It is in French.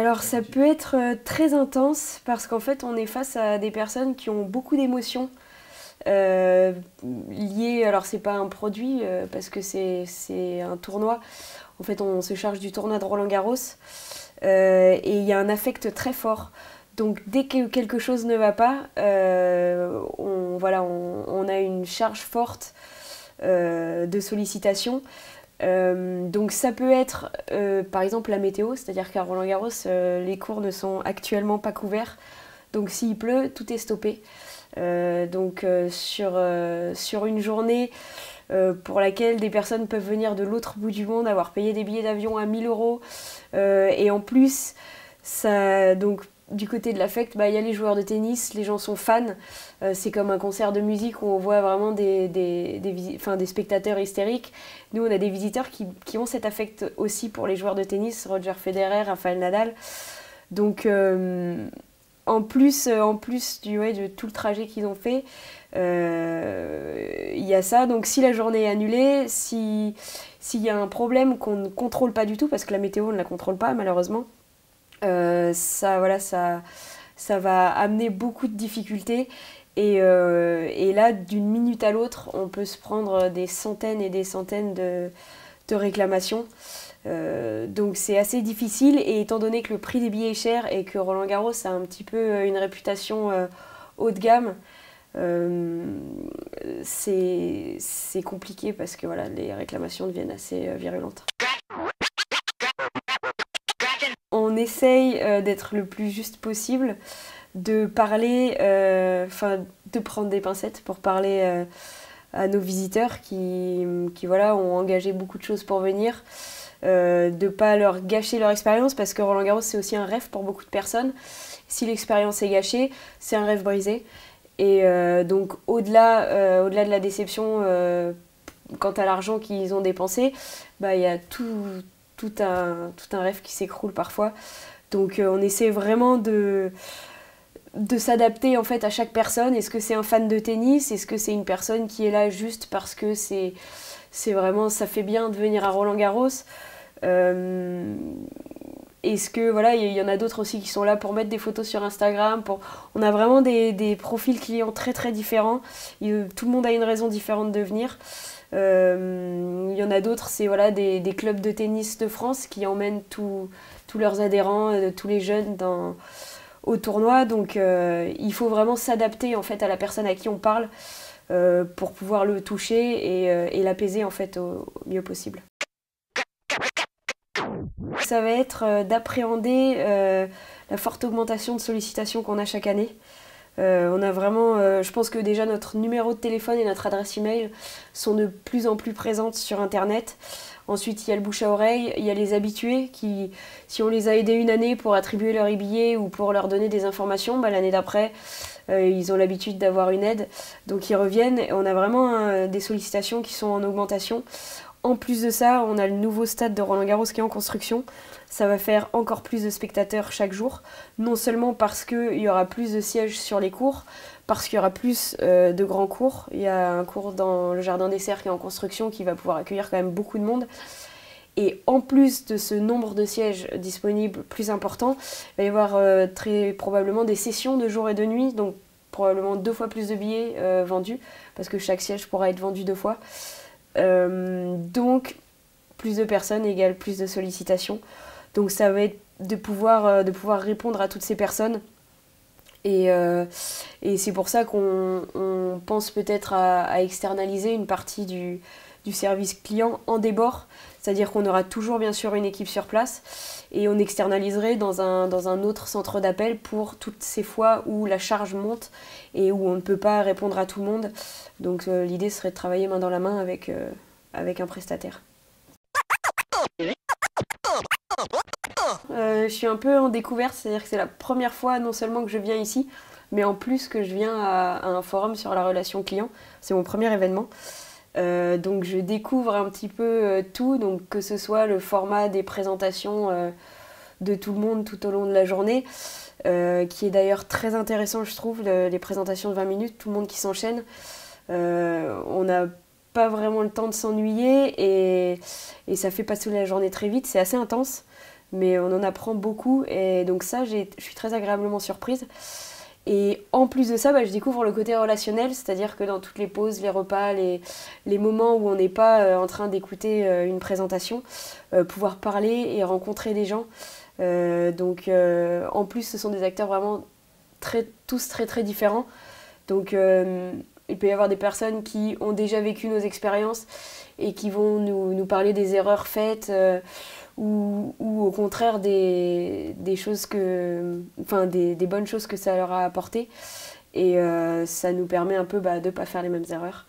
Alors ça peut être très intense parce qu'en fait on est face à des personnes qui ont beaucoup d'émotions euh, liées. Alors c'est pas un produit parce que c'est un tournoi. En fait on se charge du tournoi de Roland-Garros et il y a un affect très fort. Donc dès que quelque chose ne va pas, on a une charge forte de sollicitation. Donc ça peut être par exemple la météo, c'est-à-dire qu'à Roland-Garros, les cours ne sont actuellement pas couverts. Donc s'il pleut, tout est stoppé. Sur une journée pour laquelle des personnes peuvent venir de l'autre bout du monde, avoir payé des billets d'avion à 1000 € et en plus, ça, donc, du côté de l'affect, bah, y a les joueurs de tennis, les gens sont fans. C'est comme un concert de musique où on voit vraiment des spectateurs hystériques. Nous, on a des visiteurs qui ont cet affect aussi pour les joueurs de tennis, Roger Federer, Rafael Nadal. Donc, en plus de tout le trajet qu'ils ont fait, il y a ça. Donc, si la journée est annulée, s'il y a un problème qu'on ne contrôle pas du tout, parce que la météo, on ne la contrôle pas, malheureusement, ça va amener beaucoup de difficultés. Et là, d'une minute à l'autre, on peut se prendre des centaines et des centaines de réclamations. Donc c'est assez difficile. Et étant donné que le prix des billets est cher et que Roland-Garros a un petit peu une réputation haut de gamme, c'est compliqué parce que voilà, les réclamations deviennent assez virulentes. On essaye d'être le plus juste possible, de parler, de prendre des pincettes pour parler à nos visiteurs qui voilà, ont engagé beaucoup de choses pour venir, de ne pas leur gâcher leur expérience parce que Roland-Garros c'est aussi un rêve pour beaucoup de personnes. Si l'expérience est gâchée, c'est un rêve brisé. Et donc au-delà de la déception quant à l'argent qu'ils ont dépensé, bah, il y a tout un rêve qui s'écroule parfois. Donc on essaie vraiment de s'adapter en fait à chaque personne. Est-ce que c'est un fan de tennis? Est-ce que c'est une personne qui est là juste parce que c'est vraiment, ça fait bien de venir à Roland-Garros? Est-ce que voilà, il y en a d'autres aussi qui sont là pour mettre des photos sur Instagram. On a vraiment des profils clients très très différents. Tout le monde a une raison différente de venir. Il y en a d'autres, c'est voilà, des clubs de tennis de France qui emmènent tous leurs adhérents, tous les jeunes au tournoi. Donc il faut vraiment s'adapter en fait à la personne à qui on parle pour pouvoir le toucher et l'apaiser en fait au mieux possible. Ça va être d'appréhender la forte augmentation de sollicitations qu'on a chaque année. On a vraiment, je pense que déjà notre numéro de téléphone et notre adresse email sont de plus en plus présentes sur Internet. Ensuite, il y a le bouche à oreille, il y a les habitués qui, si on les a aidés une année pour attribuer leur e-billet ou pour leur donner des informations, bah, l'année d'après, ils ont l'habitude d'avoir une aide. Donc ils reviennent et on a vraiment des sollicitations qui sont en augmentation. En plus de ça, on a le nouveau stade de Roland-Garros qui est en construction. Ça va faire encore plus de spectateurs chaque jour. Non seulement parce qu'il y aura plus de sièges sur les cours, parce qu'il y aura plus de grands cours. Il y a un cours dans le Jardin des Serres qui est en construction qui va pouvoir accueillir quand même beaucoup de monde. Et en plus de ce nombre de sièges disponibles plus important, il va y avoir très probablement des sessions de jour et de nuit, donc probablement 2 fois plus de billets vendus, parce que chaque siège pourra être vendu 2 fois. Donc plus de personnes égale plus de sollicitations. Donc ça va être de pouvoir répondre à toutes ces personnes. Et c'est pour ça qu'on pense peut-être à externaliser une partie du service client en débord. C'est-à-dire qu'on aura toujours bien sûr une équipe sur place et on externaliserait dans un autre centre d'appel pour toutes ces fois où la charge monte et où on ne peut pas répondre à tout le monde. Donc l'idée serait de travailler main dans la main avec un prestataire. Je suis un peu en découverte, c'est-à-dire que c'est la première fois non seulement que je viens ici, mais en plus que je viens à un forum sur la relation client. C'est mon premier événement. Donc je découvre un petit peu tout, donc que ce soit le format des présentations de tout le monde tout au long de la journée, qui est d'ailleurs très intéressant je trouve, les présentations de 20 minutes, tout le monde qui s'enchaîne. On n'a pas vraiment le temps de s'ennuyer et ça fait passer la journée très vite, c'est assez intense. mais on en apprend beaucoup et donc ça, je suis très agréablement surprise. Et en plus de ça, je découvre le côté relationnel, c'est-à-dire que dans toutes les pauses, les repas, les moments où on n'est pas en train d'écouter une présentation, pouvoir parler et rencontrer des gens. En plus, ce sont des acteurs vraiment tous très très différents. Donc il peut y avoir des personnes qui ont déjà vécu nos expériences et qui vont nous parler des erreurs faites ou au contraire des choses des bonnes choses que ça leur a apporté. Et ça nous permet un peu de ne pas faire les mêmes erreurs.